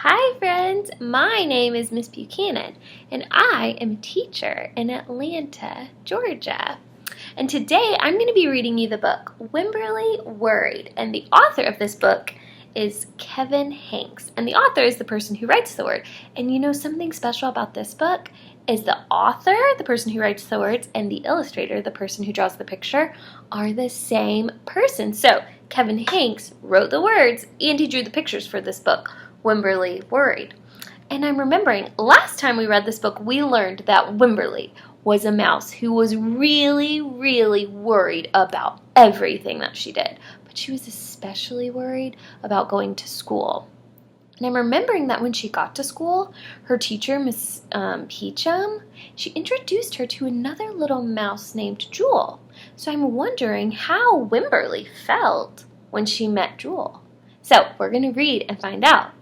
Hi friends, my name is Miss Buchanan and I am a teacher in Atlanta, Georgia. And today I'm going to be reading you the book Wemberly Worried, and the author of this book is Kevin Henkes, and the author is the person who writes the word. And you know something special about this book is the author, the person who writes the words, and the illustrator, the person who draws the picture, are the same person. So Kevin Henkes wrote the words and he drew the pictures for this book, Wemberly Worried. And I'm remembering last time we read this book, we learned that Wemberly was a mouse who was really, really worried about everything that she did. But she was especially worried about going to school. And I'm remembering that when she got to school, her teacher, Miss Peachum, she introduced her to another little mouse named Jewel. So I'm wondering how Wemberly felt when she met Jewel. So we're going to read and find out.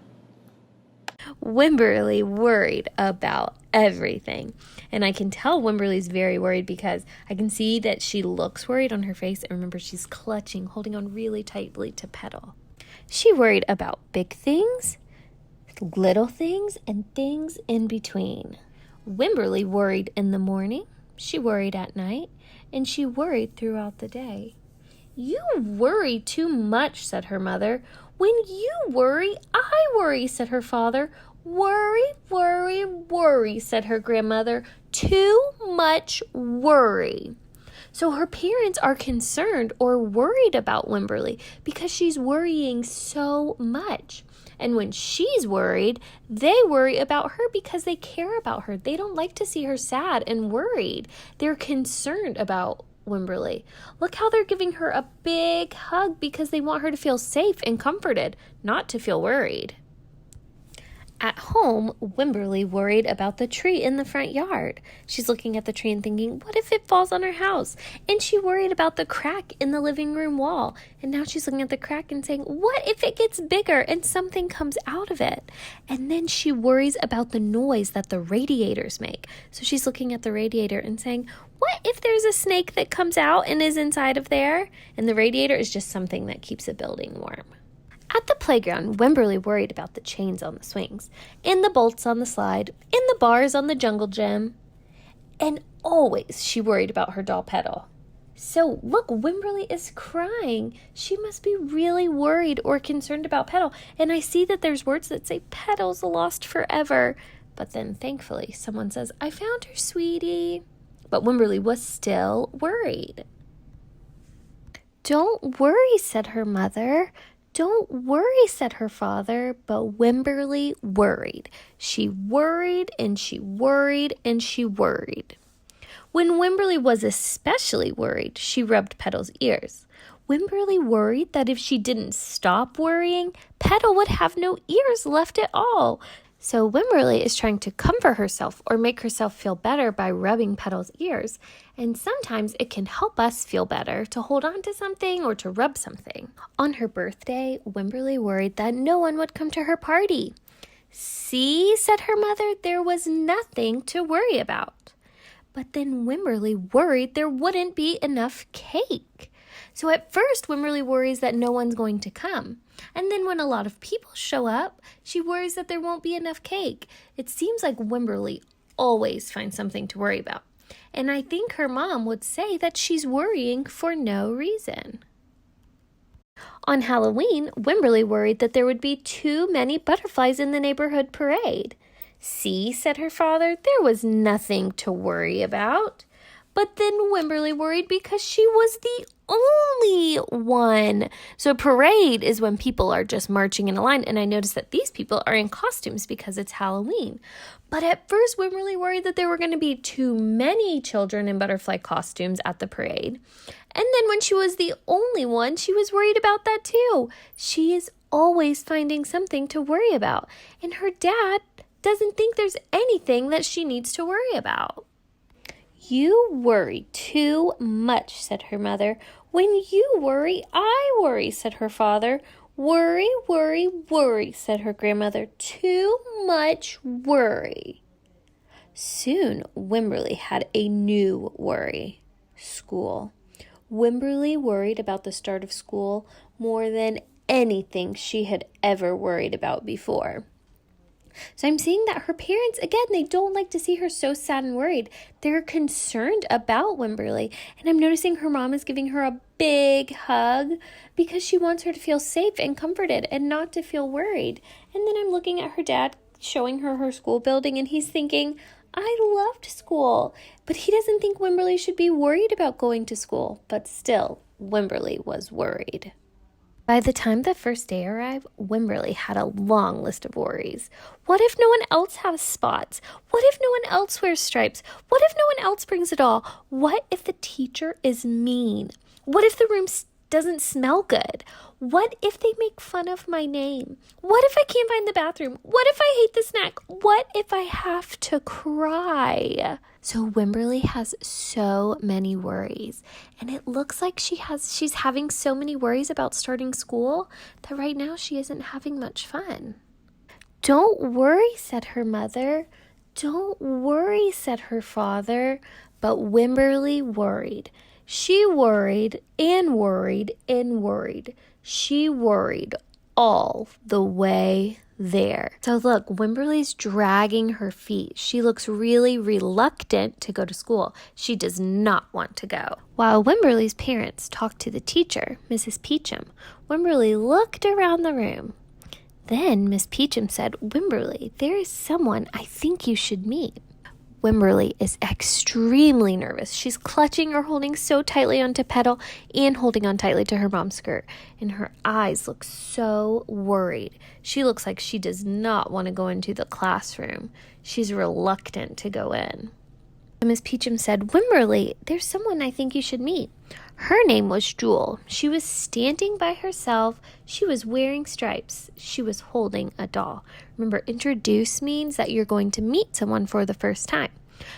Wemberly worried about everything. And I can tell Wemberly's very worried because I can see that she looks worried on her face. And remember, she's clutching, holding on really tightly to Petal. She worried about big things, little things, and things in between. Wemberly worried in the morning, she worried at night, and she worried throughout the day. "You worry too much," said her mother. "When you worry, I worry," said her father. "Worry, worry, worry," said her grandmother. "Too much worry." So her parents are concerned or worried about Wemberly because she's worrying so much. And when she's worried, they worry about her because they care about her. They don't like to see her sad and worried. They're concerned about Wemberly. Look how they're giving her a big hug because they want her to feel safe and comforted, not to feel worried. At home, Wemberly worried about the tree in the front yard. She's looking at the tree and thinking, what if it falls on her house? And she worried about the crack in the living room wall. And now she's looking at the crack and saying, what if it gets bigger and something comes out of it? And then she worries about the noise that the radiators make. So she's looking at the radiator and saying, what if there's a snake that comes out and is inside of there? And the radiator is just something that keeps a building warm. At the playground, Wemberly worried about the chains on the swings, and the bolts on the slide, and the bars on the jungle gym. And always she worried about her doll Petal. So look, Wemberly is crying. She must be really worried or concerned about Petal. And I see that there's words that say Petal's lost forever. But then thankfully someone says, I found her, sweetie. But Wemberly was still worried. Don't worry, said her mother. Don't worry, said her father, but Wemberly worried. She worried and she worried and she worried. When Wemberly was especially worried, she rubbed Petal's ears. Wemberly worried that if she didn't stop worrying, Petal would have no ears left at all. So Wemberly is trying to comfort herself or make herself feel better by rubbing Petal's ears. And sometimes it can help us feel better to hold on to something or to rub something. On her birthday, Wemberly worried that no one would come to her party. See, said her mother, there was nothing to worry about. But then Wemberly worried there wouldn't be enough cake. So at first, Wemberly worries that no one's going to come. And then when a lot of people show up, she worries that there won't be enough cake. It seems like Wemberly always finds something to worry about. And I think her mom would say that she's worrying for no reason. On Halloween, Wemberly worried that there would be too many butterflies in the neighborhood parade. See, said her father, there was nothing to worry about. But then Wemberly worried because she was the only one. So a parade is when people are just marching in a line. And I noticed that these people are in costumes because it's Halloween. But at first, Wemberly worried that there were going to be too many children in butterfly costumes at the parade. And then when she was the only one, she was worried about that too. She is always finding something to worry about. And her dad doesn't think there's anything that she needs to worry about. You worry too much, said her mother. When you worry, I worry, said her father. Worry, worry, worry, said her grandmother. Too much worry. Soon, Wemberly had a new worry. School. Wemberly worried about the start of school more than anything she had ever worried about before. So I'm seeing that her parents, again, they don't like to see her so sad and worried. They're concerned about Wemberly. And I'm noticing her mom is giving her a big hug because she wants her to feel safe and comforted and not to feel worried. And then I'm looking at her dad showing her school building, and he's thinking, I loved school. But he doesn't think Wemberly should be worried about going to school. But still, Wemberly was worried. By the time the first day arrived, Wemberly had a long list of worries. What if no one else has spots? What if no one else wears stripes? What if no one else brings a doll? What if the teacher is mean? What if the room doesn't smell good? What if they make fun of my name? What if I can't find the bathroom? What if I hate the snack? What if I have to cry? So Wemberly has so many worries, and it looks like she's having so many worries about starting school that right now she isn't having much fun. Don't worry, said her mother. Don't worry, said her father. But Wemberly worried. She worried and worried and worried. She worried all the way there. So look, Wemberly's dragging her feet. She looks really reluctant to go to school. She does not want to go. While Wemberly's parents talked to the teacher, Mrs. Peachum, Wemberly looked around the room. Then Miss Peachum said, Wemberly, there is someone I think you should meet. Wemberly is extremely nervous. She's clutching or holding so tightly onto Petal and holding on tightly to her mom's skirt. And her eyes look so worried. She looks like she does not want to go into the classroom. She's reluctant to go in. Miss Peachum said, Wemberly, there's someone I think you should meet. Her name was Jewel. She was standing by herself. She was wearing stripes. She was holding a doll. Remember, introduce means that you're going to meet someone for the first time.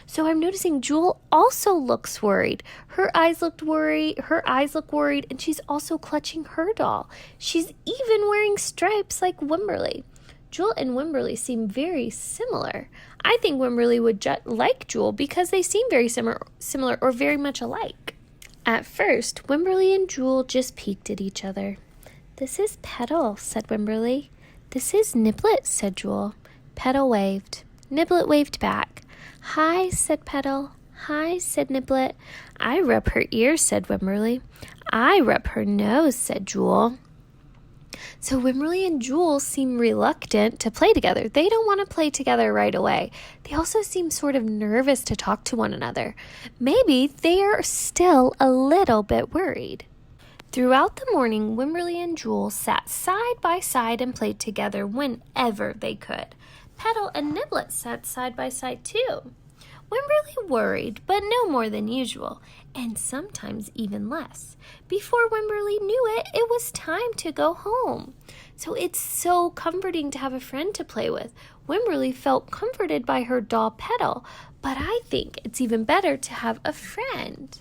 So I'm noticing Jewel also looks worried. Her eyes look worried, and she's also clutching her doll. She's even wearing stripes like Wemberly. Jewel and Wemberly seem very similar. I think Wemberly would like Jewel because they seem very similar or very much alike. At first, Wemberly and Jewel just peeked at each other. This is Petal, said Wemberly. This is Niblet, said Jewel. Petal waved. Niblet waved back. Hi, said Petal. Hi, said Niblet. I rub her ears, said Wemberly. I rub her nose, said Jewel. So Wemberly and Jewel seem reluctant to play together. They don't want to play together right away. They also seem sort of nervous to talk to one another. Maybe they are still a little bit worried. Throughout the morning, Wemberly and Jewel sat side by side and played together whenever they could. Petal and Niblet sat side by side too. Wemberly worried, but no more than usual, and sometimes even less. Before Wemberly knew it, it was time to go home. So it's so comforting to have a friend to play with. Wemberly felt comforted by her doll Petal, but I think it's even better to have a friend.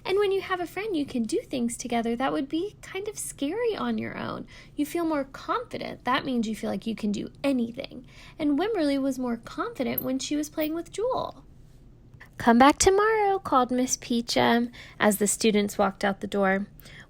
And when you have a friend, you can do things together that would be kind of scary on your own. You feel more confident. That means you feel like you can do anything. And Wemberly was more confident when she was playing with Jewel. Come back tomorrow, called Miss Peachum as the students walked out the door.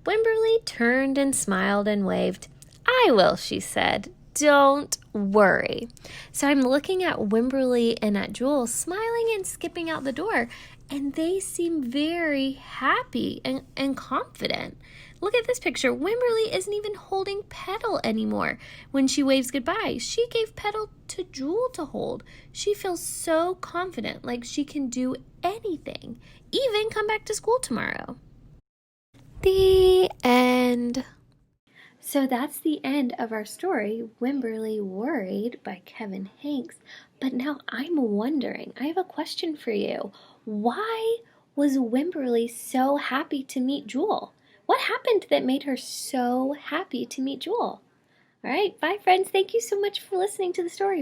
Wemberly turned and smiled and waved. I will, she said. Don't worry. So I'm looking at Wemberly and at Jewel smiling and skipping out the door, and they seem very happy and confident. Look at this picture. Wemberly isn't even holding Petal anymore. When she waves goodbye, she gave Petal to Jewel to hold. She feels so confident, like she can do anything, even come back to school tomorrow. The end. So that's the end of our story, Wemberly Worried by Kevin Henkes. But now I'm wondering, I have a question for you. Why was Wemberly so happy to meet Jewel? What happened that made her so happy to meet Jewel? All right, bye friends. Thank you so much for listening to the story.